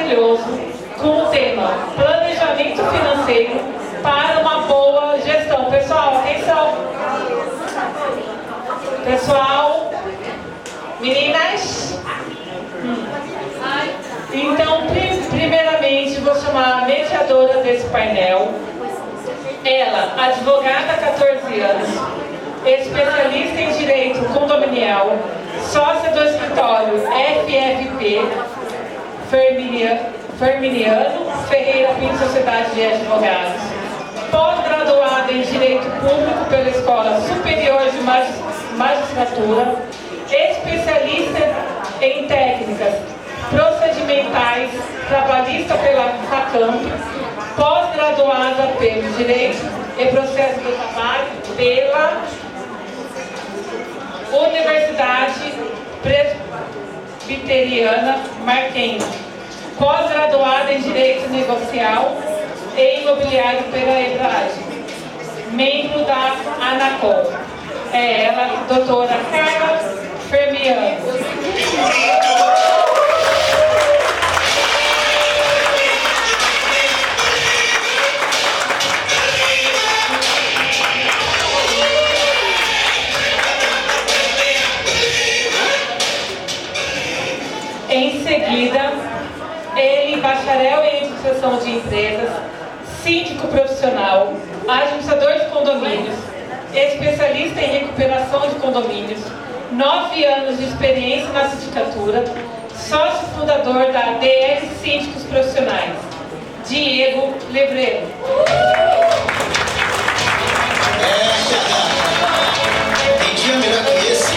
maravilhoso com o tema Planejamento Financeiro para uma boa gestão. Pessoal, atenção! Pessoal, meninas? Então, primeiramente, vou chamar a mediadora desse painel. Ela, advogada há 14 anos, especialista em direito condominial, sócia do escritório FFP, Firminiano Ferreira Pinto Sociedade de Advogados, pós-graduada em Direito Público pela Escola Superior de Magistratura, especialista em técnicas procedimentais trabalhista pela FACAMP, pós-graduada pelo Direito e Processo do Trabalho pela Universidade Presbiteriana Mackenzie, pós-graduada em Direito Negocial e Imobiliário pela EBRAD, membro da ANACOM. É ela, doutora Carla Firminiano. Em seguida, ele, bacharel em administração de empresas, síndico profissional, administrador de condomínios, especialista em recuperação de condomínios, 9 anos de experiência na sindicatura, sócio fundador da DR Síndicos Profissionais, Diego Lebreiro. Tem dia melhor que esse,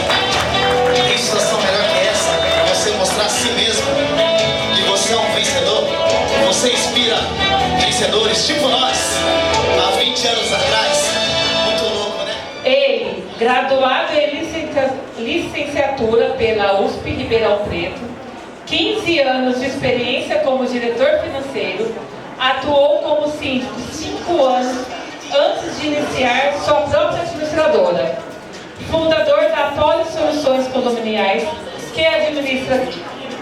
tem situação melhor que essa, para você mostrar a si mesmo que você é um vencedor, você inspira vencedores tipo nós, há 20 anos atrás. Muito louco, né? Ele, graduado em licenciatura pela USP Ribeirão Preto, 15 anos de experiência como diretor financeiro, atuou como síndico 5 anos antes de iniciar sua própria administradora. Fundador da Poli Soluções Condominiais, que administra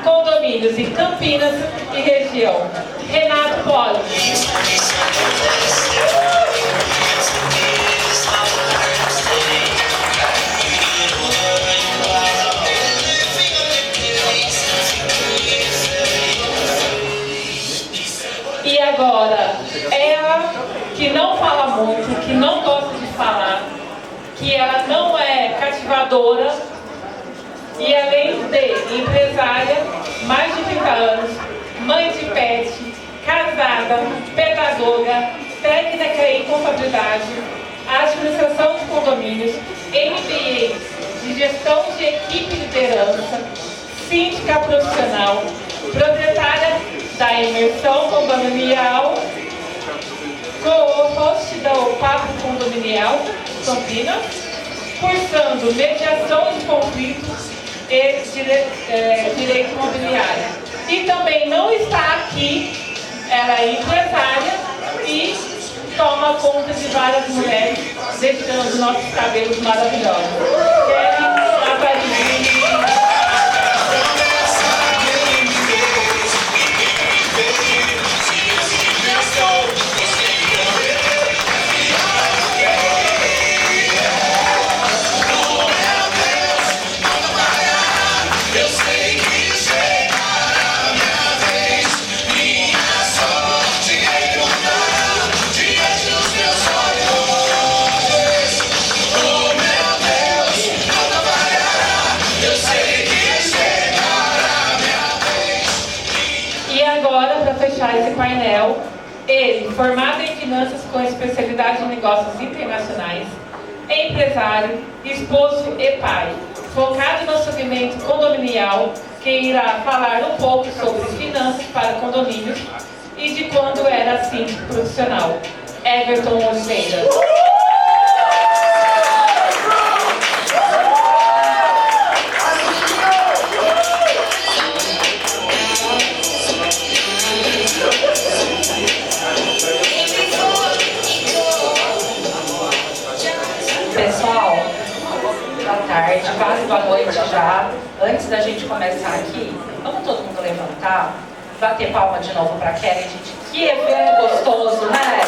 condomínios em Campinas e região. Renato Poli. E agora, ela que não fala muito, que não gosta de falar, que ela não é cativadora e além de empresária, mais de 30 anos, mãe de pet, casada, pedagoga, técnica em contabilidade, administração de condomínios, MBA de gestão de equipe e liderança, síndica profissional, proprietária da Imersão Condominial, co-host do Papo Condominial Campinas, cursando mediação de conflitos e direito imobiliário. E também não está aqui, ela é empresária e toma conta de várias mulheres, deixando nossos cabelos maravilhosos. Kelly Aparecida. Esse painel, ele, formado em finanças com especialidade em negócios internacionais, empresário, esposo e pai, focado no segmento condominial, que irá falar um pouco sobre finanças para condomínios e de quando era síndico profissional. Everton Oliveira. Pessoal, boa tarde, quase boa noite já. Antes da gente começar aqui, vamos todo mundo levantar bater palma de novo para a Kelly, gente. Que evento gostoso, né?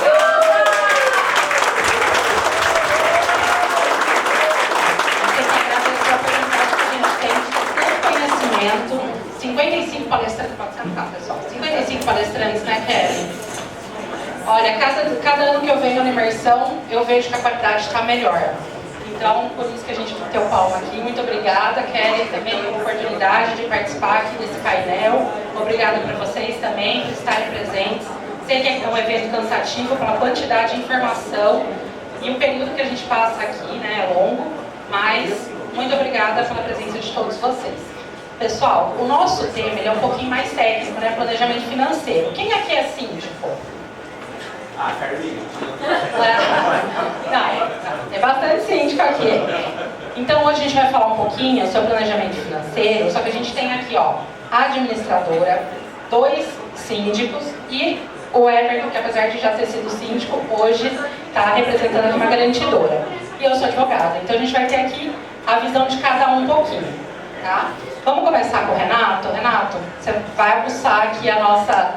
Conhecimento, 55 palestrantes, pode sentar, pessoal, 55 palestrantes, né, Kelly? Olha, cada ano que eu venho na imersão, eu vejo que a qualidade está melhor. Então, por isso que a gente bateu palma aqui. Muito obrigada, Kelly, também pela oportunidade de participar aqui desse painel. Obrigada para vocês também por estarem presentes. Sei que é um evento cansativo pela quantidade de informação e o período que a gente passa aqui, né, é longo, mas muito obrigada pela presença de todos vocês. Pessoal, o nosso tema ele é um pouquinho mais técnico, né? Planejamento financeiro. Quem aqui é síndico? Carlinhos. Não, tem bastante síndico aqui. Então hoje a gente vai falar um pouquinho sobre planejamento financeiro, só que a gente tem aqui, ó, a administradora, 2 síndicos e o Everton, que apesar de já ter sido síndico, hoje está representando aqui uma garantidora. E eu sou advogada, então a gente vai ter aqui a visão de cada um pouquinho, tá? Vamos começar com o Renato. Renato, você vai aguçar aqui a nossa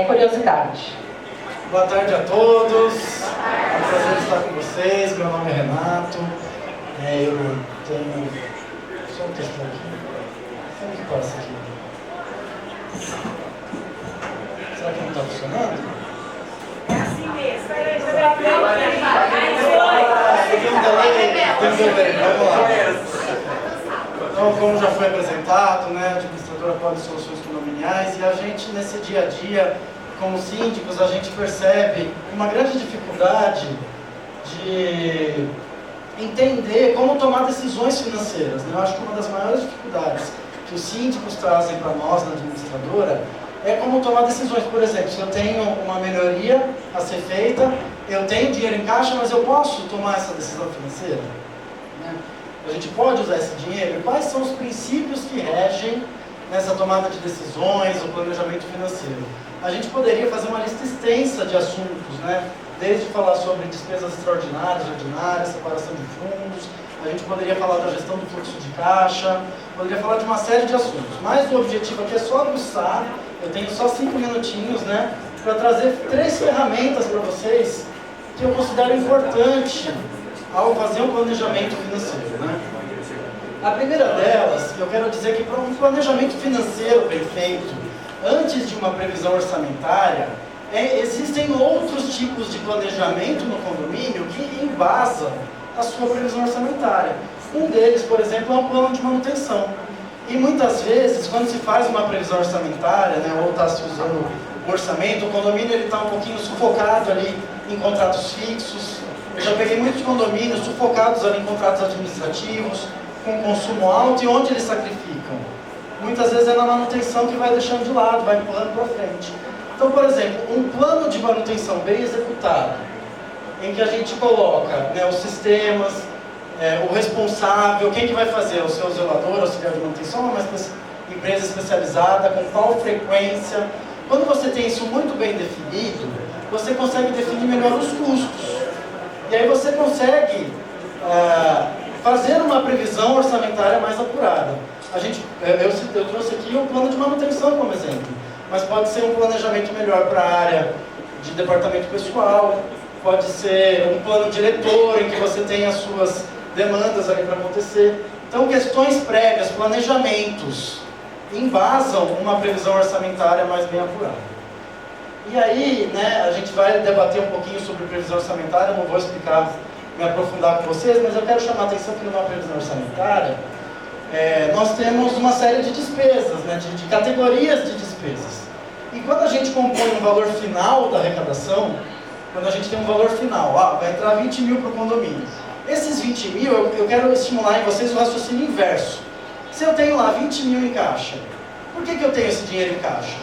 curiosidade. Boa tarde a todos, é um prazer estar com vocês. Meu nome é Renato, eu tenho... Só um texto aqui. Como que passa aqui? Será que não está funcionando? É assim mesmo. Vamos lá. Então, como já foi apresentado, né, a administradora Poli Soluções Condominiais, e a gente, nesse dia a dia, como síndicos, a gente percebe uma grande dificuldade de entender como tomar decisões financeiras. Eu acho que uma das maiores dificuldades que os síndicos trazem para nós na administradora é como tomar decisões. Por exemplo, se eu tenho uma melhoria a ser feita, eu tenho dinheiro em caixa, mas eu posso tomar essa decisão financeira? Né? A gente pode usar esse dinheiro? Quais são os princípios que regem nessa tomada de decisões, o planejamento financeiro? A gente poderia fazer uma lista extensa de assuntos, né? Desde falar sobre despesas extraordinárias, ordinárias, separação de fundos, a gente poderia falar da gestão do fluxo de caixa, poderia falar de uma série de assuntos. Mas o objetivo aqui é só aguçar, eu tenho só 5 minutinhos, né? Para trazer 3 ferramentas para vocês que eu considero importante ao fazer um planejamento financeiro, né? A primeira delas, eu quero dizer que para um planejamento financeiro bem feito, antes de uma previsão orçamentária, existem outros tipos de planejamento no condomínio que embasam a sua previsão orçamentária. Um deles, por exemplo, é um plano de manutenção. E muitas vezes, quando se faz uma previsão orçamentária, né, ou está se usando o orçamento, o condomínio está um pouquinho sufocado ali em contratos fixos. Eu já peguei muitos condomínios sufocados ali em contratos administrativos, com consumo alto, e onde eles sacrificam? Muitas vezes é na manutenção que vai deixando de lado, vai empurrando para frente. Então, por exemplo, um plano de manutenção bem executado, em que a gente coloca, né, os sistemas, o responsável, quem que vai fazer? O seu zelador, auxiliar de manutenção, uma empresa especializada, com qual frequência. Quando você tem isso muito bem definido, você consegue definir melhor os custos. E aí você consegue fazer uma previsão orçamentária mais apurada. Eu trouxe aqui um plano de manutenção como exemplo, mas pode ser um planejamento melhor para a área de departamento pessoal, pode ser um plano diretor em que você tem as suas demandas ali para acontecer. Então, questões prévias, planejamentos, embasam uma previsão orçamentária mais bem apurada. E aí, né, a gente vai debater um pouquinho sobre previsão orçamentária, não vou explicar, me aprofundar com vocês, mas eu quero chamar a atenção que numa previsão orçamentária, nós temos uma série de despesas, né, de categorias de despesas. E quando a gente compõe um valor final da arrecadação, quando a gente tem um valor final, vai entrar 20 mil para o condomínio. Esses 20 mil, eu quero estimular em vocês o raciocínio inverso. Se eu tenho lá 20 mil em caixa, por que eu tenho esse dinheiro em caixa?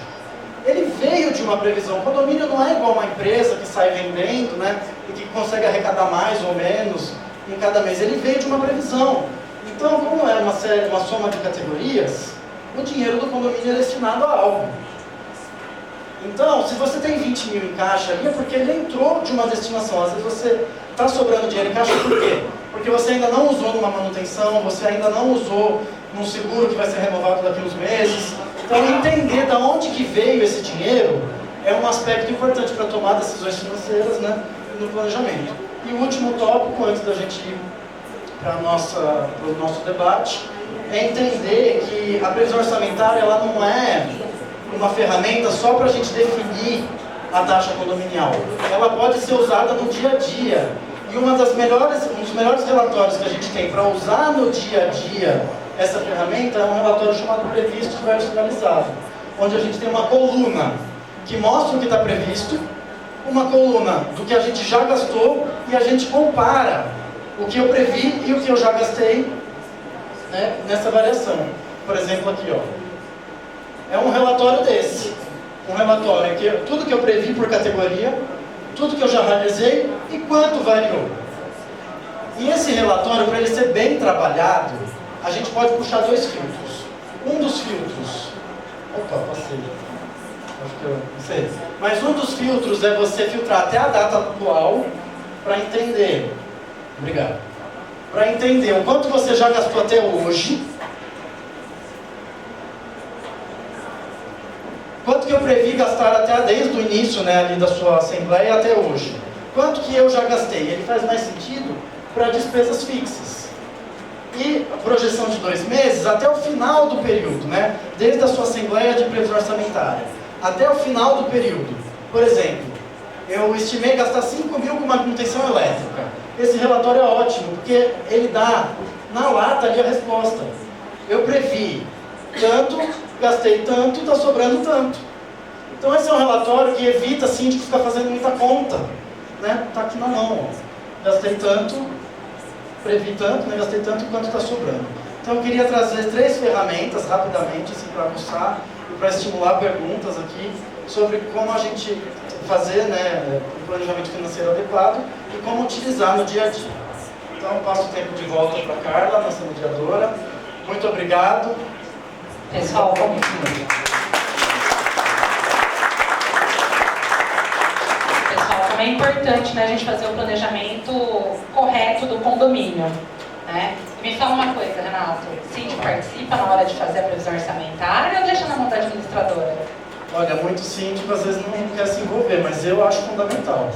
Ele veio de uma previsão. O condomínio não é igual uma empresa que sai vendendo, né, e que consegue arrecadar mais ou menos em cada mês. Ele veio de uma previsão. Então, como é uma soma de categorias, o dinheiro do condomínio é destinado a algo. Então, se você tem 20 mil em caixa ali, é porque ele entrou de uma destinação. Às vezes você está sobrando dinheiro em caixa, por quê? Porque você ainda não usou numa manutenção, você ainda não usou num seguro que vai ser renovado daqui a uns meses, Então, entender de onde que veio esse dinheiro é um aspecto importante para tomar decisões financeiras, né, no planejamento. E o último tópico, antes da gente ir para o nosso debate, é entender que a previsão orçamentária ela não é uma ferramenta só para a gente definir a taxa condominial. Ela pode ser usada no dia a dia. E um dos melhores relatórios que a gente tem para usar no dia a dia essa ferramenta é um relatório chamado Previsto versus Realizado, onde a gente tem uma coluna que mostra o que está previsto, uma coluna do que a gente já gastou e a gente compara o que eu previ e o que eu já gastei, né, nessa variação. Por exemplo, aqui, ó, é um relatório desse. Um relatório que tudo que eu previ por categoria, tudo que eu já realizei e quanto variou. E esse relatório, para ele ser bem trabalhado, a gente pode puxar dois filtros. Um dos filtros... Opa, passei. Acho que eu não sei. Mas um dos filtros é você filtrar até a data atual para entender. Obrigado. Para entender o quanto você já gastou até hoje. Quanto que eu previ gastar desde o início, né, ali da sua assembleia até hoje? Quanto que eu já gastei? Ele faz mais sentido para despesas fixas. E a projeção de 2 meses até o final do período, né? Desde a sua assembleia de previsão orçamentária até o final do período. Por exemplo, eu estimei gastar 5 mil com manutenção elétrica. Esse relatório é ótimo, porque ele dá na lata ali a resposta. Eu previ tanto, gastei tanto, está sobrando tanto. Então esse é um relatório que evita síndico ficar fazendo muita conta, né? Está aqui na mão, ó. Gastei tanto, previ tanto, né? Gastei tanto, quanto está sobrando. Então eu queria trazer 3 ferramentas rapidamente, assim, para aguçar e para estimular perguntas aqui sobre como a gente fazer, né, um planejamento financeiro adequado e como utilizar no dia a dia. Então eu passo o tempo de volta para a Carla, nossa mediadora. Muito obrigado. Pessoal, como é importante, né, a gente fazer o planejamento correto do condomínio, né? Me fala uma coisa, Renato, o síndico participa na hora de fazer a previsão orçamentária ou deixa na mão da administradora? Olha, muito síndico às vezes não quer se envolver, mas eu acho fundamental.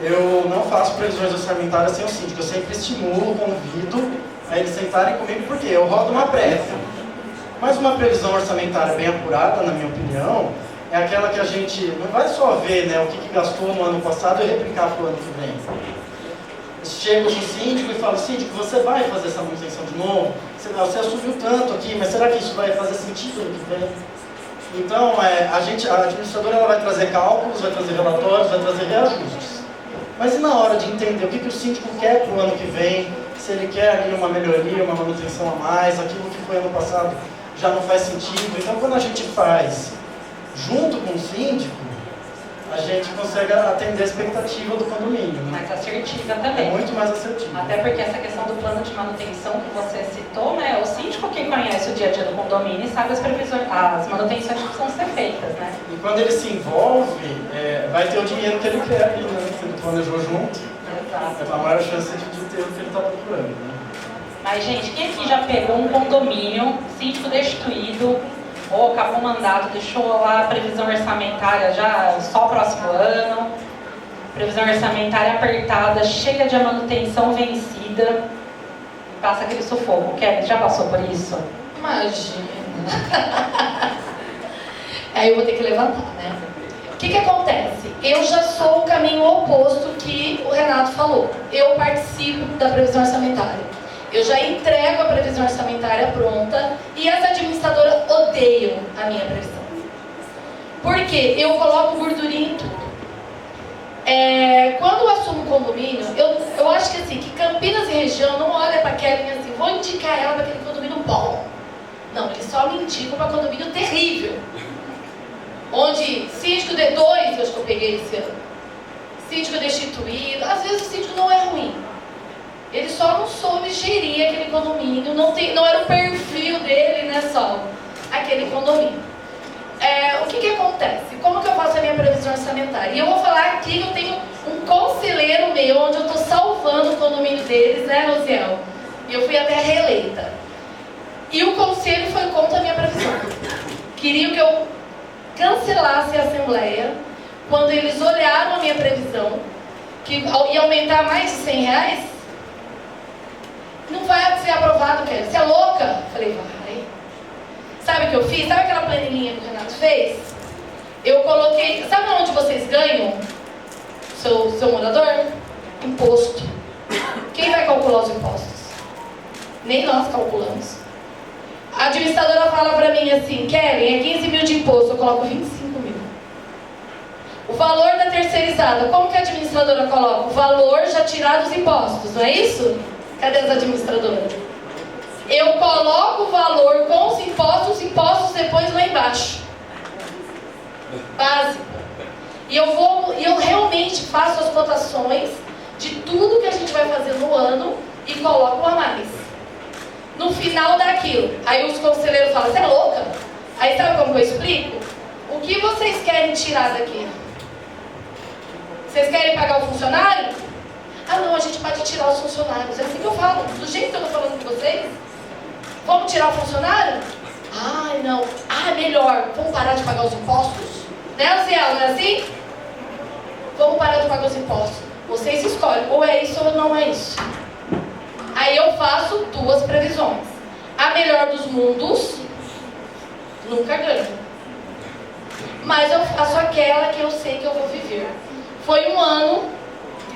Eu não faço previsões orçamentárias sem o síndico, eu sempre estimulo, convido a eles sentarem comigo, porque eu rodo uma prévia. Mas uma previsão orçamentária bem apurada, na minha opinião, é aquela que a gente não vai só ver, né, o que gastou no ano passado e replicar para o ano que vem. Chego no síndico e falo, síndico, você vai fazer essa manutenção de novo? Você assumiu tanto aqui, mas será que isso vai fazer sentido no que vem? Então, a administradora ela vai trazer cálculos, vai trazer relatórios, vai trazer reajustes. Mas e na hora de entender o que o síndico quer para o ano que vem, se ele quer ali uma melhoria, uma manutenção a mais, aquilo que foi ano passado já não faz sentido. Então, quando a gente faz junto com o síndico, a gente consegue atender a expectativa do condomínio, né? Mais assertiva também. É muito mais assertiva. Até porque essa questão do plano de manutenção que você citou, né? O síndico que conhece o dia a dia do condomínio e sabe as previsões, as manutenções que precisam ser feitas, né? E quando ele se envolve, vai ter o dinheiro que ele quer ali, né? Se ele planejou junto, Exato. é a maior chance de ter o que ele está procurando, né? Mas, gente, quem aqui já pegou um condomínio, síndico destituído, ou acabou o mandato, deixou lá a previsão orçamentária já só o próximo ano, previsão orçamentária apertada, cheia de manutenção vencida, passa aquele sufoco. Kelly, já passou por isso? Imagina. Aí eu vou ter que levantar, né? O que acontece? Eu já sou o caminho oposto que o Renato falou. Eu participo da previsão orçamentária. Eu já entrego a previsão orçamentária pronta e as administradoras odeiam a minha previsão. Por quê? Eu coloco gordurinha em tudo. Quando eu assumo o condomínio, eu acho que assim, que Campinas e região não olha para Kelly assim, vou indicar ela para aquele condomínio bom. Não, eles só me indicam para condomínio terrível. Onde síndico D2, eu acho que eu peguei esse ano, síndico destituído, às vezes o síndico não é ruim. Ele só não soube gerir aquele condomínio, não era o perfil dele, né, só aquele condomínio. O que acontece? Como que eu faço a minha previsão orçamentária? E eu vou falar aqui que eu tenho um conselheiro meu, onde eu estou salvando o condomínio deles, né, Rosiel? E eu fui até reeleita. E o conselho foi contra a minha previsão. Queriam que eu cancelasse a assembleia quando eles olharam a minha previsão, que ia aumentar mais de R$100. Não vai ser aprovado, Kelly. Você é louca? Falei, vai. Sabe o que eu fiz? Sabe aquela planilhinha que o Renato fez? Eu coloquei... Sabe onde vocês ganham? Seu morador? Imposto. Quem vai calcular os impostos? Nem nós calculamos. A administradora fala pra mim assim, Kelly, é 15 mil de imposto, eu coloco 25 mil. O valor da terceirizada, como que a administradora coloca? O valor já tirado dos impostos, não é isso? Cadê as administradoras? Eu coloco o valor com os impostos depois lá embaixo. Básico. E eu realmente faço as cotações de tudo que a gente vai fazer no ano e coloco a mais. No final daquilo, aí os conselheiros falam, você é louca? Aí sabe como eu explico? O que vocês querem tirar daqui? Vocês querem pagar o funcionário? Ah não, a gente pode tirar os funcionários. É assim que eu falo, do jeito que eu estou falando com vocês. Vamos tirar o funcionário? Ai não, melhor, vamos parar de pagar os impostos? Né, Luciano, não é assim? Vamos parar de pagar os impostos. Vocês escolhem, ou é isso ou não é isso. Aí eu faço 2 previsões. A melhor dos mundos, nunca ganho. Mas eu faço aquela que eu sei que eu vou viver. Foi um ano,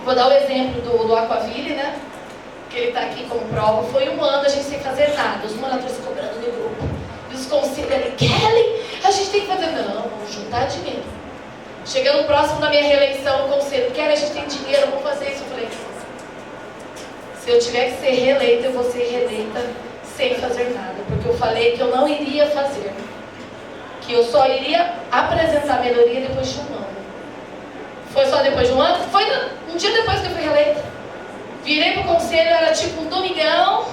vou dar o exemplo do Aquaville, né? Que ele está aqui como prova. Foi um ano a gente sem fazer nada. Os moradores cobrando no grupo. E os conselheiros, Kelly, a gente tem que fazer. Não, vamos juntar dinheiro. Chegando próximo da minha reeleição, o conselho, Kelly, a gente tem dinheiro, vamos fazer isso. Eu falei, se eu tiver que ser reeleita, eu vou ser reeleita sem fazer nada. Porque eu falei que eu não iria fazer. Que eu só iria apresentar melhoria depois de um ano. Foi só depois de um ano? Foi um dia depois que eu fui reeleita. Virei pro conselho, era tipo um domingão,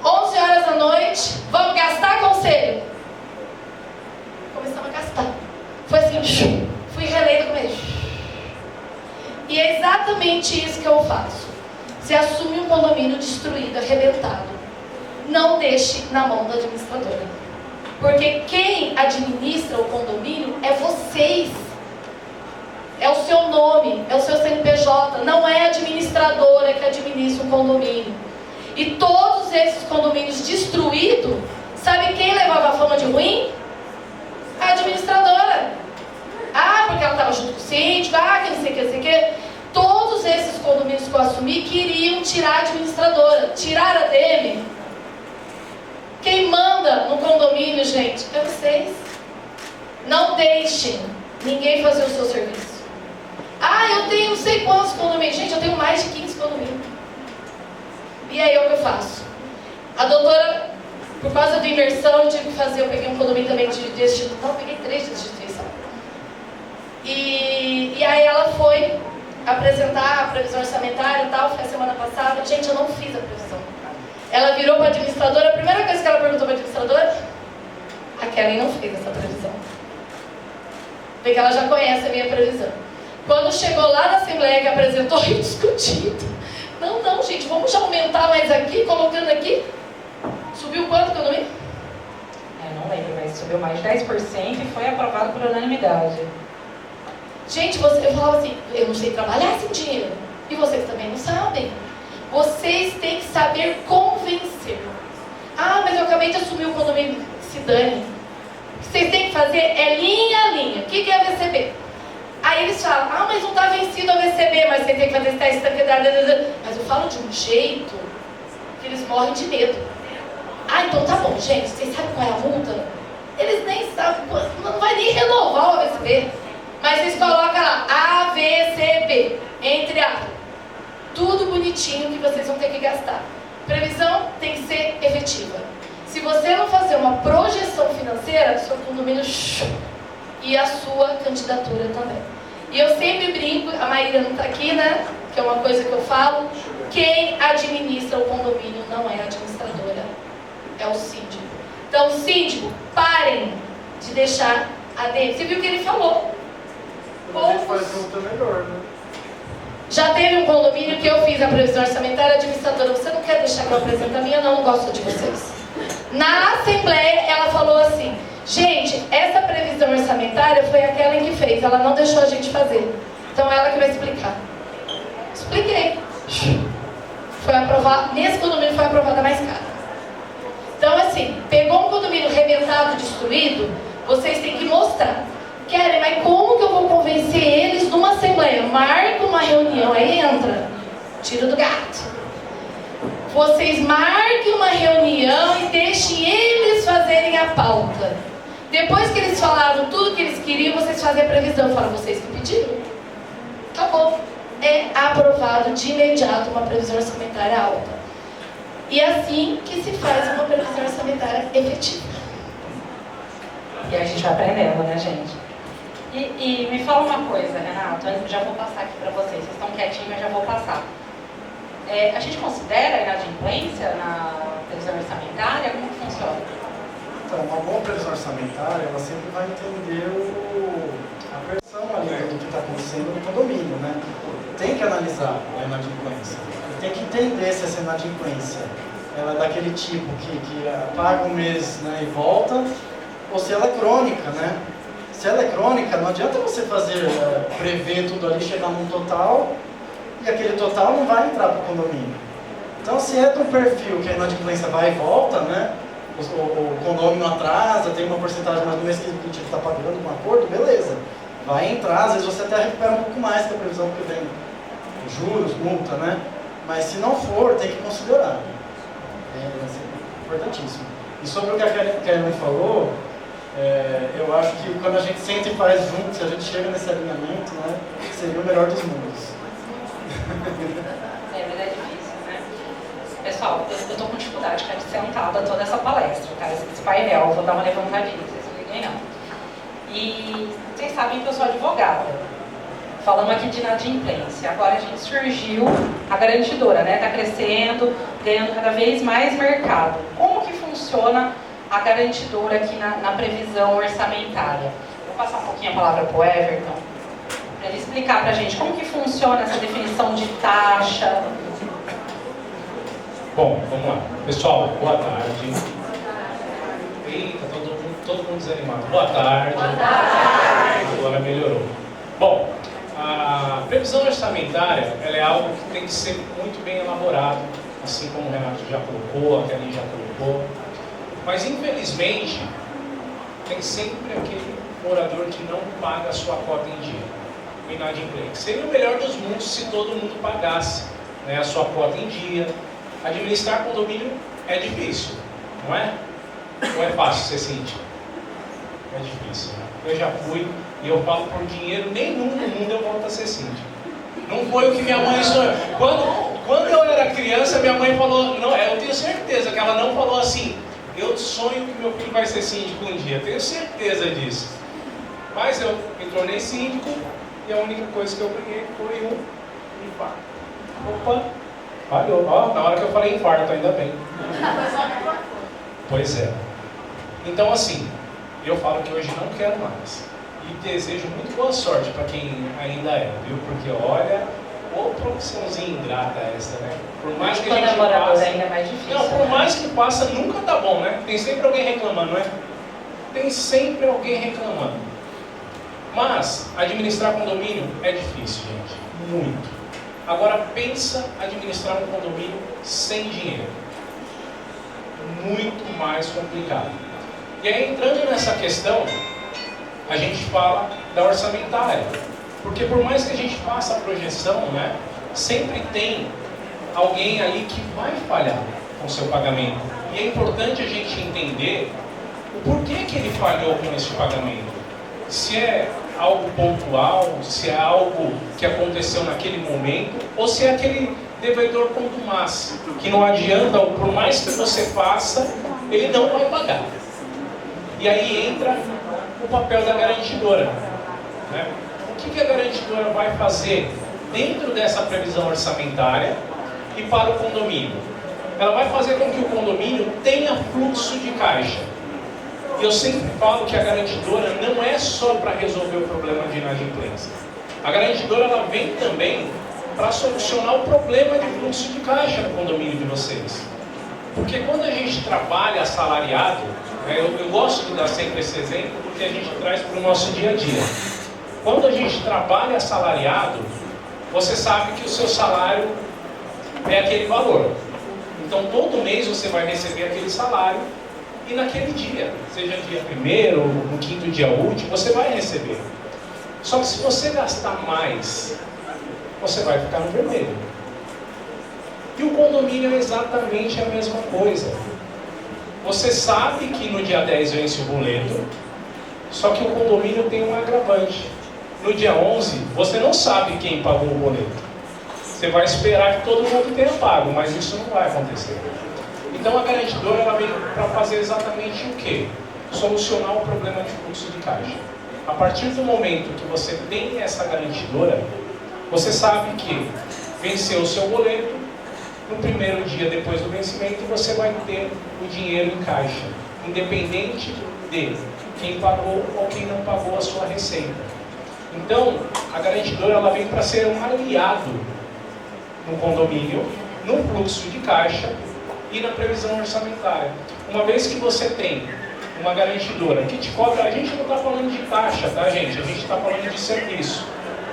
11 horas da noite. Vamos gastar, conselho? Começamos a gastar. Foi assim, fui reeleita com ele. E é exatamente isso que eu faço. Você assume um condomínio destruído, arrebentado. Não deixe na mão da administradora. Porque quem administra o condomínio é vocês. É o seu nome, é o seu CNPJ. Não é a administradora que administra o condomínio. E todos esses condomínios destruídos, sabe quem levava a fama de ruim? A administradora. Ah, porque ela estava junto com o síndico, que não sei o que, não sei o que. Todos esses condomínios que eu assumi queriam tirar a administradora. Tirar a DM. Quem manda no condomínio, gente, é vocês. Não deixem ninguém fazer o seu serviço. Eu tenho não sei quantos condomínios. Gente, eu tenho mais de 15 condomínios. E aí, o que eu faço? A doutora, por causa da imersão, eu tive que fazer, eu peguei um condomínio também de instituição, eu peguei 3 de instituição. E aí ela foi apresentar a previsão orçamentária e tal, foi a semana passada. Gente, eu não fiz a previsão. Ela virou para a administradora, a primeira coisa que ela perguntou para a administradora, a Kelly não fez essa previsão. Porque ela já conhece a minha previsão. Quando chegou lá na Assembleia que apresentou, eu discutido. Não, gente, vamos já aumentar mais aqui, colocando aqui. Subiu quanto que eu não vi? Não lembro, mas subiu mais de 10% e foi aprovado por unanimidade. Gente, eu falava assim, eu não sei trabalhar sem dinheiro. E vocês também não sabem. Vocês têm que saber convencer. Mas eu acabei de assumir o condomínio. Se dane. O que vocês têm que fazer é linha a linha. O que é VCB? Aí eles falam, mas não está vencido a VCB, mas você tem que fazer esse teste. Mas eu falo de um jeito que eles morrem de medo. Então tá bom, gente, vocês sabem qual é a multa? Eles nem sabem, não vai nem renovar o AVCB. Mas vocês colocam lá, AVCB, entre aspas. Tudo bonitinho que vocês vão ter que gastar. Previsão tem que ser efetiva. Se você não fazer uma projeção financeira, seu condomínio e a sua candidatura também. E eu sempre brinco, a Maíra não está aqui, né? Que é uma coisa que eu falo. Quem administra o condomínio não é a administradora, é o síndico. Então, síndico, parem de deixar a DM. Você viu o que ele falou? A gente faz junto melhor, né? Já teve um condomínio que eu fiz a previsão orçamentária, a administradora, você não quer deixar que eu apresente a minha? Não gosto de vocês. Na assembleia, ela falou assim: gente, essa previsão orçamentária foi aquela que fez, ela não deixou a gente fazer. Então ela que vai explicar. Expliquei. Foi aprovado, nesse condomínio foi aprovada mais cara. Então assim, pegou um condomínio rebentado, destruído, vocês têm que mostrar. Querem, mas como que eu vou convencer eles numa assembleia? Marca uma reunião, aí entra, tiro do gato. Vocês marquem uma reunião e deixem eles fazerem a pauta. Depois que eles falaram tudo que eles queriam, vocês fazem a previsão. Falam, vocês que pediram. Acabou. É aprovado de imediato uma previsão orçamentária alta. E é assim que se faz uma previsão orçamentária efetiva. E a gente vai aprendendo, né, gente? E me fala uma coisa, Renato, eu já vou passar aqui para vocês. Vocês estão quietinhos, mas já vou passar. A gente considera a inadimplência na previsão orçamentária? Como que funciona? Então, uma boa previsão orçamentária, ela sempre vai entender a versão ali do que está acontecendo no condomínio, né? Tem que analisar a inadimplência. Tem que entender se essa inadimplência ela é daquele tipo que paga um mês, né, e volta, ou se ela é crônica, né? Se ela é crônica, não adianta você prever tudo ali, chegar num total, e aquele total não vai entrar para o condomínio. Então, se é de um perfil que a inadimplência vai e volta, né? O condomínio atrasa, tem uma porcentagem mais do mês que o tipo está pagando com acordo, beleza. Vai entrar, às vezes você até recupera um pouco mais que a previsão, porque vem juros, multa, né? Mas se não for, tem que considerar. É importantíssimo. E sobre o que a Karen falou, eu acho que quando a gente senta e faz junto, se a gente chega nesse alinhamento, né, seria o melhor dos mundos. Mas é difícil, né? Pessoal, eu estou com dificuldade, cara, de sentada toda essa palestra, cara, esse painel, vou dar uma levantadinha, vocês não liguem não. E vocês sabem que eu sou advogada. Falamos aqui de inadimplência. Agora a gente surgiu a garantidora, né? Está crescendo, ganhando cada vez mais mercado. Como que funciona a garantidora aqui na previsão orçamentária? Vou passar um pouquinho a palavra para o Everton, para ele explicar para a gente como que funciona essa definição de taxa. Bom, vamos lá. Pessoal, boa tarde. Eita, todo mundo desanimado. Boa tarde. Boa tarde. Agora melhorou. Bom, a previsão orçamentária ela é algo que tem que ser muito bem elaborado, assim como o Renato já colocou, a Kelly já colocou. Mas, infelizmente, tem sempre aquele morador que não paga a sua cota em dia, o inadimplente. Seria o melhor dos mundos se todo mundo pagasse, né, a sua cota em dia. Administrar condomínio é difícil, não é? Ou é fácil ser síndico? É difícil, né? Eu já fui e eu falo por dinheiro nenhum no mundo eu volto a ser síndico. Não foi o que minha mãe sonhou. Quando eu era criança, minha mãe falou, não, eu tenho certeza que ela não falou assim, eu sonho que meu filho vai ser síndico um dia. Eu tenho certeza disso. Mas eu me tornei síndico e a única coisa que eu ganhei foi um infarto. Opa, falhou. Ó, na hora que eu falei infarto, ainda bem. Pois é. Então, assim, eu falo que hoje não quero mais. E desejo muito boa sorte para quem ainda é, viu? Porque, olha, ô profissãozinha ingrata essa, né? Por mais que a gente passe... ainda é mais difícil. Não, por mais que passa, nunca tá bom, né? Tem sempre alguém reclamando, não é? Tem sempre alguém reclamando. Mas, administrar condomínio é difícil, gente. Muito. Agora, pensa administrar um condomínio sem dinheiro. Muito mais complicado. E aí, entrando nessa questão, a gente fala da orçamentária. Porque por mais que a gente faça a projeção, né, sempre tem alguém ali que vai falhar com o seu pagamento. E é importante a gente entender o porquê que ele falhou com esse pagamento. Se é algo pontual, se é algo que aconteceu naquele momento, ou se é aquele devedor contumaz, que não adianta, por mais que você faça, ele não vai pagar. E aí entra o papel da garantidora, né? O que a garantidora vai fazer dentro dessa previsão orçamentária e para o condomínio? Ela vai fazer com que o condomínio tenha fluxo de caixa. E eu sempre falo que a garantidora não é só para resolver o problema de inadimplência. A garantidora ela vem também para solucionar o problema de fluxo de caixa no condomínio de vocês. Porque quando a gente trabalha assalariado, né, eu gosto de dar sempre esse exemplo porque a gente traz para o nosso dia a dia. Quando a gente trabalha assalariado, você sabe que o seu salário é aquele valor. Então todo mês você vai receber aquele salário e naquele dia, seja dia 1º ou no 5º dia útil, você vai receber. Só que se você gastar mais, você vai ficar no vermelho. E o condomínio é exatamente a mesma coisa. Você sabe que no dia 10 vence o boleto, só que o condomínio tem um agravante. No dia 11, você não sabe quem pagou o boleto. Você vai esperar que todo mundo tenha pago, mas isso não vai acontecer. Então a garantidora ela vem para fazer exatamente o quê? Solucionar o problema de fluxo de caixa. A partir do momento que você tem essa garantidora, você sabe que venceu o seu boleto, no primeiro dia depois do vencimento você vai ter o dinheiro em caixa, independente de quem pagou ou quem não pagou a sua receita. Então, a garantidora ela vem para ser um aliado no condomínio, no fluxo de caixa e na previsão orçamentária. Uma vez que você tem uma garantidora que te cobra, a gente não está falando de taxa, tá gente? A gente está falando de serviço.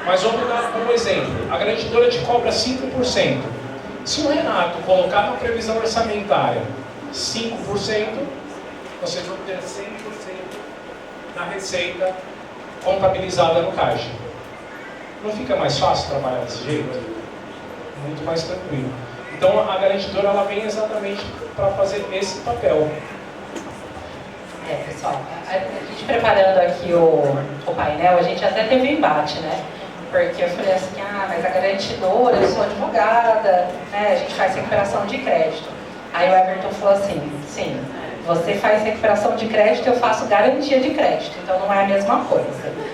Mas vamos dar um exemplo. A garantidora te cobra 5%. Se o Renato colocar na previsão orçamentária 5%, vocês vão ter 100% da receita contabilizada no caixa. Não fica mais fácil trabalhar desse jeito? Muito mais tranquilo. Então a garantidora ela vem exatamente para fazer esse papel. Pessoal, a gente preparando aqui o painel, a gente até teve um embate, né? Porque eu falei assim, mas a garantidora, eu sou advogada, né? A gente faz recuperação de crédito. Aí o Everton falou assim, sim, você faz recuperação de crédito, eu faço garantia de crédito, então não é a mesma coisa.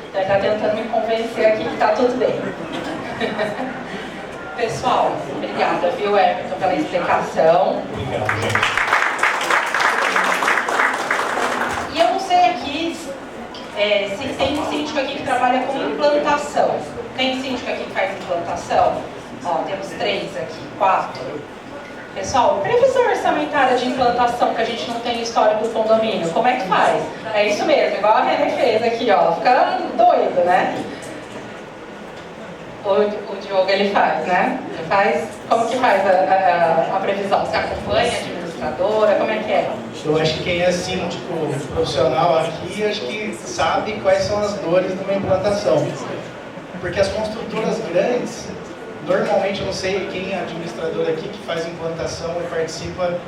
Então ele está tentando me convencer aqui que está tudo bem. Pessoal, obrigada, viu, Everton, pela explicação. Obrigado, gente. E eu não sei aqui se tem síndico aqui que trabalha com implantação. Tem síndico aqui que faz implantação? Ó, temos 3 aqui, 4. Pessoal, previsão orçamentária de implantação que a gente não tem histórico do condomínio, como é que faz? É isso mesmo, igual a René fez aqui, ó, fica doido, né? O Diogo, ele faz, né? Ele faz, como que faz a previsão? Você acompanha a administradora, como é que é? Eu acho que quem é síndico profissional aqui, acho que sabe quais são as dores de uma implantação. Porque as construtoras grandes, normalmente, eu não sei quem é administrador aqui que faz implantação e participa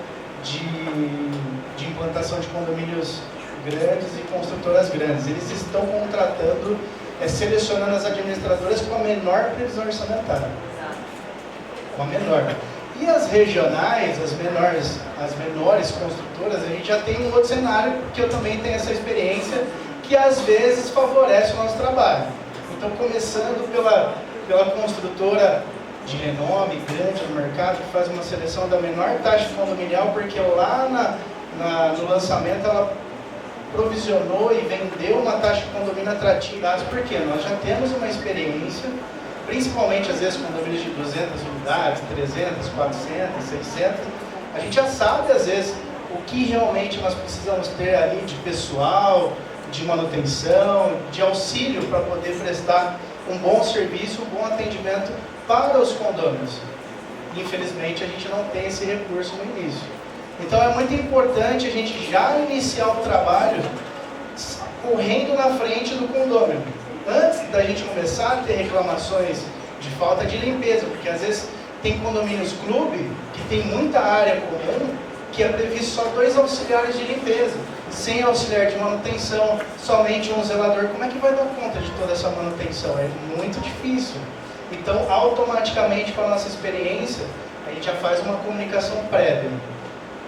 de implantação de condomínios grandes e construtoras grandes. Eles estão contratando, selecionando as administradoras com a menor previsão orçamentária. Com a menor. E as regionais, as menores construtoras, a gente já tem um outro cenário, porque eu também tenho essa experiência, que às vezes favorece o nosso trabalho. Então, começando pela construtora de renome, grande no mercado, que faz uma seleção da menor taxa condominial, porque lá no lançamento ela provisionou e vendeu uma taxa de condomínio atrativa. Por quê? Nós já temos uma experiência, principalmente às vezes condomínios de 200 unidades, 300, 400, 600, a gente já sabe às vezes o que realmente nós precisamos ter ali de pessoal, de manutenção, de auxílio para poder prestar um bom serviço, um bom atendimento para os condôminos. Infelizmente a gente não tem esse recurso no início. Então é muito importante a gente já iniciar o trabalho correndo na frente do condômino. Antes da gente começar a ter reclamações de falta de limpeza, porque às vezes tem condomínios clube que tem muita área comum que é previsto só 2 auxiliares de limpeza, sem auxiliar de manutenção, somente um zelador. Como é que vai dar conta de toda essa manutenção? É muito difícil. Então, automaticamente, com a nossa experiência, a gente já faz uma comunicação prévia.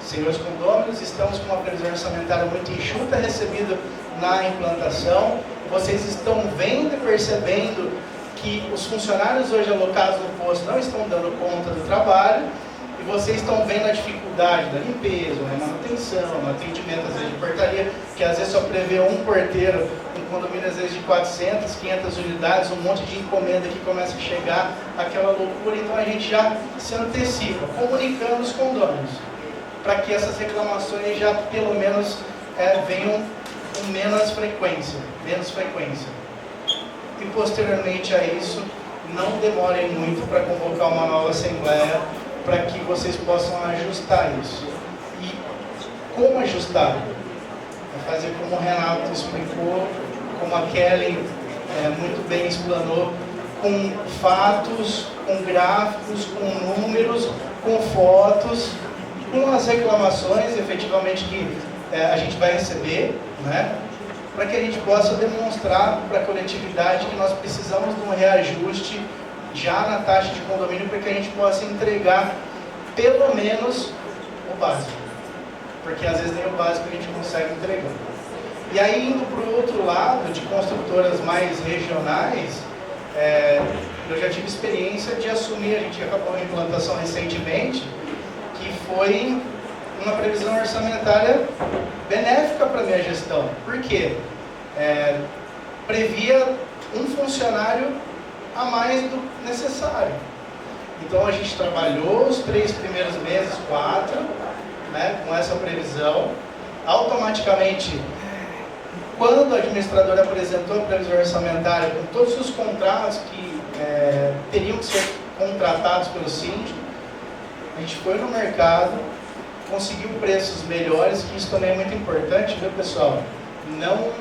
Senhores condôminos, estamos com uma previsão orçamentária muito enxuta recebida na implantação. Vocês estão vendo e percebendo que os funcionários hoje alocados no posto não estão dando conta do trabalho, e vocês estão vendo a dificuldade da limpeza, da manutenção, no atendimento às vezes de portaria, que às vezes só prevê um porteiro, um condomínio às vezes de 400, 500 unidades, um monte de encomenda que começa a chegar, aquela loucura. Então a gente já se antecipa, comunicando os condôminos. para que essas reclamações já pelo menos venham com menos frequência. E posteriormente a isso, não demorem muito para convocar uma nova assembleia para que vocês possam ajustar isso. E como ajustar? É fazer como o Renato explicou, como a Kelly muito bem explanou, com fatos, com gráficos, com números, com fotos, com as reclamações efetivamente que a gente vai receber, né? Para que a gente possa demonstrar para a coletividade que nós precisamos de um reajuste já na taxa de condomínio para que a gente possa entregar pelo menos o básico, porque às vezes nem o básico a gente consegue entregar. E aí, indo para o outro lado, de construtoras mais regionais, eu já tive experiência de assumir, a gente acabou a implantação recentemente, que foi uma previsão orçamentária benéfica para a minha gestão. Por quê? Previa um funcionário a mais do necessário. Então a gente trabalhou os 3 primeiros meses, 4, né, com essa previsão. Automaticamente, quando a administradora apresentou a previsão orçamentária com todos os contratos que teriam que ser contratados pelo síndico, a gente foi no mercado, conseguiu preços melhores, que isso também é muito importante, viu, pessoal? Não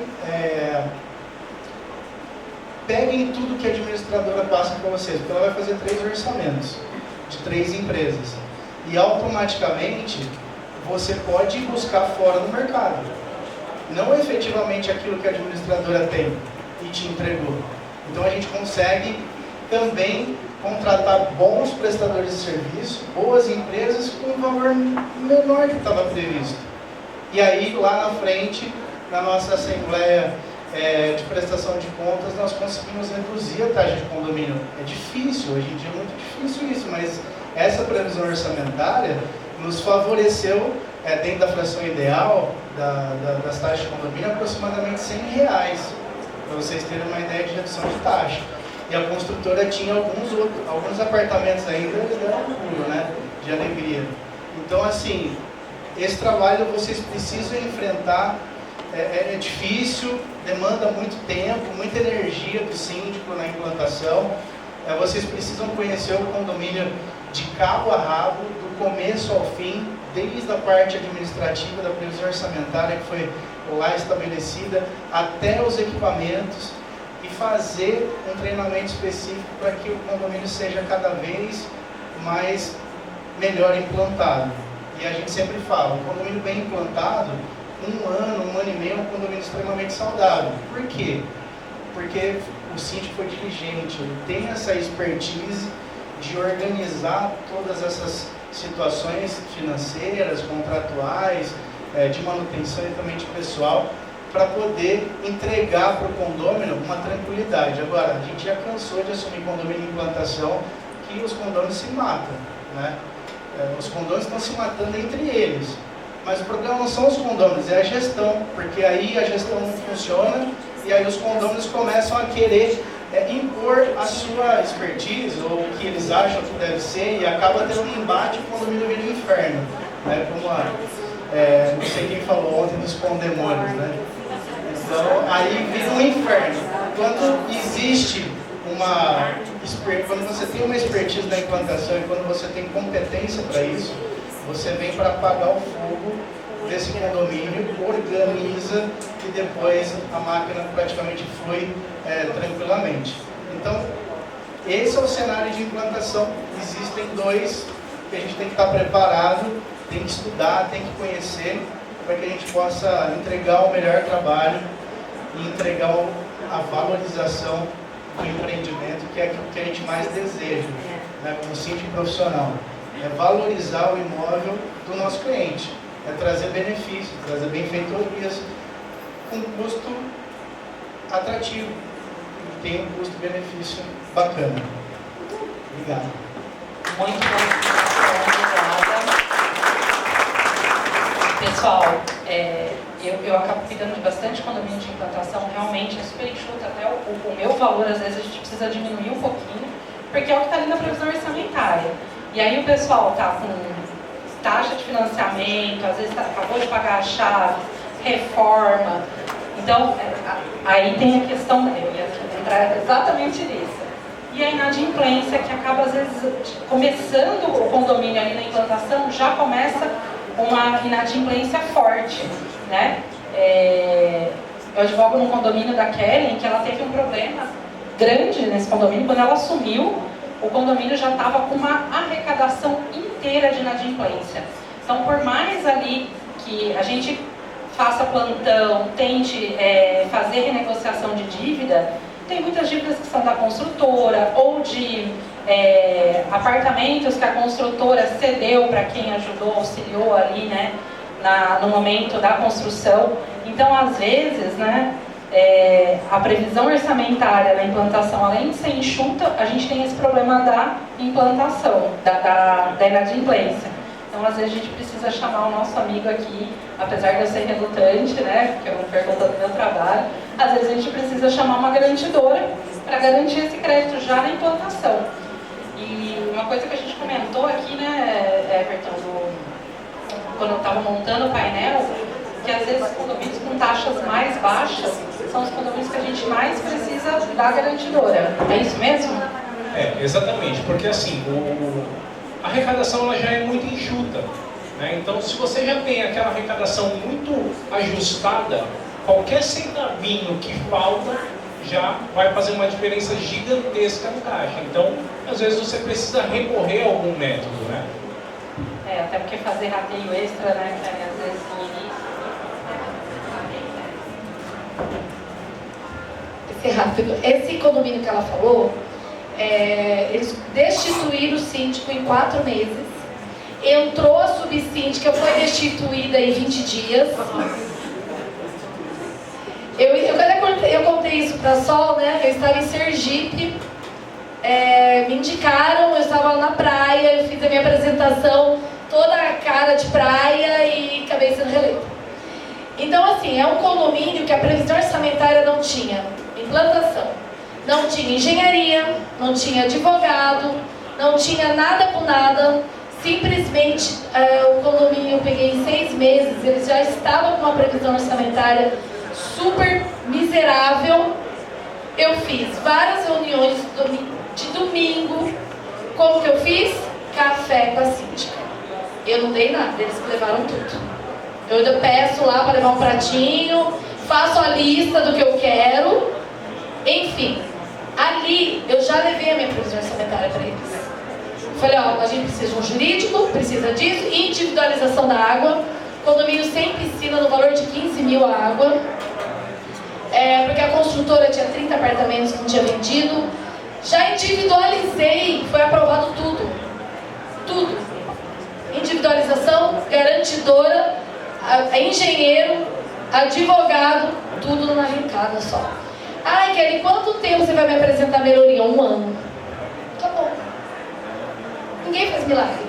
peguem tudo que a administradora passa para vocês, porque ela vai fazer 3 orçamentos de 3 empresas. E automaticamente você pode ir buscar fora no mercado. Não efetivamente aquilo que a administradora tem e te entregou. Então a gente consegue também contratar bons prestadores de serviço, boas empresas com um valor menor que estava previsto. E aí, lá na frente, na nossa assembleia de prestação de contas, nós conseguimos reduzir a taxa de condomínio. É difícil, hoje em dia é muito difícil isso, mas essa previsão orçamentária nos favoreceu, dentro da fração ideal das taxas de condomínio, aproximadamente R$100, para vocês terem uma ideia de redução de taxa. E a construtora tinha alguns apartamentos ainda, eles deram orgulho, né, de alegria. Então, assim, esse trabalho vocês precisam enfrentar, é difícil, demanda muito tempo, muita energia do síndico na implantação. Vocês precisam conhecer o condomínio de cabo a rabo, do começo ao fim, desde a parte administrativa da previsão orçamentária que foi lá estabelecida, até os equipamentos, e fazer um treinamento específico para que o condomínio seja cada vez mais melhor implantado. E a gente sempre fala, um condomínio bem implantado, 1 ano, 1 ano e meio, é um condomínio extremamente saudável. Por quê? Porque o síndico foi diligente, ele tem essa expertise de organizar todas essas situações financeiras, contratuais, de manutenção e também de pessoal, para poder entregar para o condômino uma tranquilidade. Agora, a gente já cansou de assumir condomínio em implantação que os condôminos se matam, né? Os condôminos estão se matando entre eles. Mas o problema não são os condôminos, é a gestão, porque aí a gestão não funciona e aí os condôminos começam a querer impor a sua expertise ou o que eles acham que deve ser e acaba tendo um embate e o condomínio vira um inferno, né? Como não sei quem falou ontem dos condemônios, né? Então aí vira um inferno. Quando existe quando você tem uma expertise na implantação e quando você tem competência para isso, você vem para apagar o fogo desse condomínio, organiza e depois a máquina praticamente flui tranquilamente. Então, esse é o cenário de implantação. Existem 2 que a gente tem que estar preparado, tem que estudar, tem que conhecer, para que a gente possa entregar o melhor trabalho e entregar a valorização do empreendimento, que é aquilo que a gente mais deseja, né, como síndico profissional. É valorizar o imóvel do nosso cliente, é trazer benefícios, trazer benfeitorias com custo atrativo, tem um custo-benefício bacana. Obrigado. Muito obrigada. Pessoal, eu acabo cuidando de bastante condomínio de implantação, realmente é super enxuto, até o meu valor às vezes a gente precisa diminuir um pouquinho, porque é o que está ali na previsão orçamentária. E aí o pessoal está com taxa de financiamento, às vezes acabou de pagar a chave, reforma. Então, aí tem a questão, eu ia entrar exatamente nisso. E a inadimplência, que acaba, às vezes, começando o condomínio ali na implantação, já começa uma inadimplência forte, né? Eu advogo num condomínio da Kellen, que ela teve um problema grande nesse condomínio. Quando ela assumiu, o condomínio já estava com uma arrecadação inteira de inadimplência. Então, por mais ali que a gente faça plantão, tente fazer renegociação de dívida, tem muitas dívidas que são da construtora ou de apartamentos que a construtora cedeu para quem ajudou, auxiliou ali, né, no momento da construção. Então, às vezes, né, a previsão orçamentária da implantação, além de ser enxuta, a gente tem esse problema da implantação, da inadimplência. Então, às vezes, a gente precisa chamar o nosso amigo aqui, apesar de eu ser relutante, né, porque eu não pergunto do meu trabalho, às vezes a gente precisa chamar uma garantidora para garantir esse crédito já na implantação. E uma coisa que a gente comentou aqui, né, Everton, quando eu estava montando o painel, que às vezes condomínios com taxas mais baixas são os condomínios que a gente mais precisa da garantidora. É isso mesmo? Exatamente, porque assim, a arrecadação ela já é muito enxuta, né? Então, se você já tem aquela arrecadação muito ajustada, qualquer centavinho que falta já vai fazer uma diferença gigantesca no caixa. Então, às vezes você precisa recorrer a algum método, né? Até porque fazer rateio extra, né, que às vezes no início. Esse rápido. Esse condomínio que ela falou, eles destituíram o síndico em 4 meses. Entrou a subsíndica, foi destituída em 20 dias. Eu contei isso para a Sol, né? Eu estava em Sergipe, me indicaram, eu estava na praia, eu fiz a minha apresentação, toda a cara de praia e acabei sendo reeleita. Então, assim, é um condomínio que a previsão orçamentária não tinha implantação, não tinha engenharia, não tinha advogado, não tinha nada com nada. Simplesmente, o condomínio eu peguei em 6 meses, eles já estavam com uma previsão orçamentária super miserável. Eu fiz várias reuniões de domingo. Como que eu fiz? Café com a síndica. Eu não dei nada, eles levaram tudo. Eu ainda peço lá para levar um pratinho, faço a lista do que eu quero. Enfim, ali eu já levei a minha previsão orçamentária para eles. Falei, a gente precisa de um jurídico, precisa disso, individualização da água, condomínio sem piscina no valor de 15 mil a água, porque a construtora tinha 30 apartamentos que não tinha vendido. Já individualizei, foi aprovado tudo. Tudo. Individualização, garantidora, engenheiro, advogado, tudo numa arrancada só. Ai, Kelly, quanto tempo você vai me apresentar a melhoria? 1 ano. Tá bom. Ninguém faz milagre.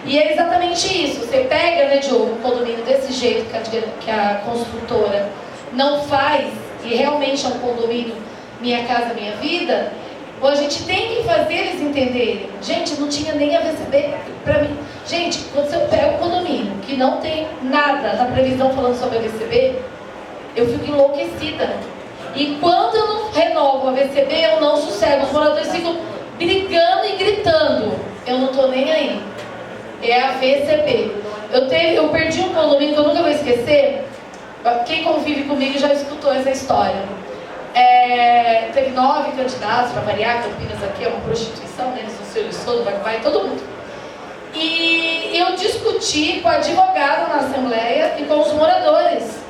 E é exatamente isso. Você pega, né, Diogo, um condomínio desse jeito que a construtora não faz, e realmente é um condomínio Minha Casa Minha Vida, ou a gente tem que fazer eles entenderem. Gente, não tinha nem AVCB para mim. Gente, quando você pega um condomínio que não tem nada na previsão falando sobre AVCB, eu fico enlouquecida. E quando eu não renovo o AVCB, eu não sossego. Os moradores ficam brigando e gritando. Eu não estou nem aí. É a VCB. Eu perdi um condomínio que eu nunca vou esquecer. Quem convive comigo já escutou essa história. Teve 9 candidatos para variar. Campinas aqui é uma prostituição, né? Eles são filhos todos, vai todo mundo. E eu discuti com o advogado na Assembleia e com os moradores.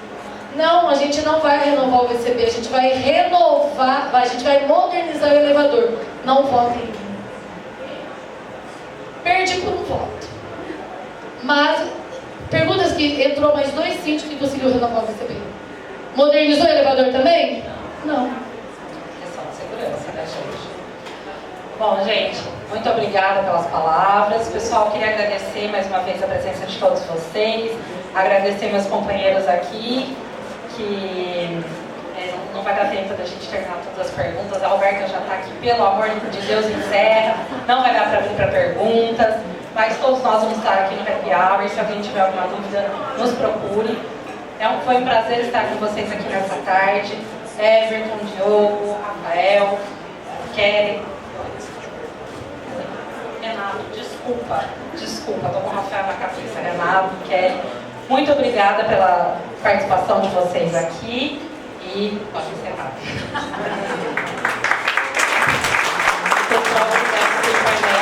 Não, a gente não vai renovar o VCB, a gente vai renovar, a gente vai modernizar o elevador. Não votem em mim. Perdi por um voto. Mas, perguntas que entrou mais 2 síndicos que conseguiu renovar o VCB. Modernizou o elevador também? Não. Questão de segurança, né, gente? Bom, gente, muito obrigada pelas palavras. Pessoal, queria agradecer mais uma vez a presença de todos vocês. Agradecer meus companheiros aqui, que não vai dar tempo da gente terminar todas as perguntas. A Roberta já está aqui, pelo amor de Deus, encerra. Não vai dar para abrir para perguntas. mas todos nós vamos estar aqui no Happy Hour. Se alguém tiver alguma dúvida, nos procure. Foi um prazer estar com vocês aqui nessa tarde. Everton, Diogo, Rafael, Kelly, Renato, desculpa, tô com o Rafael na cabeça. Renato, Kelly, muito obrigada pela participação de vocês aqui e pode encerrar. Pessoal, obrigado pelo painel.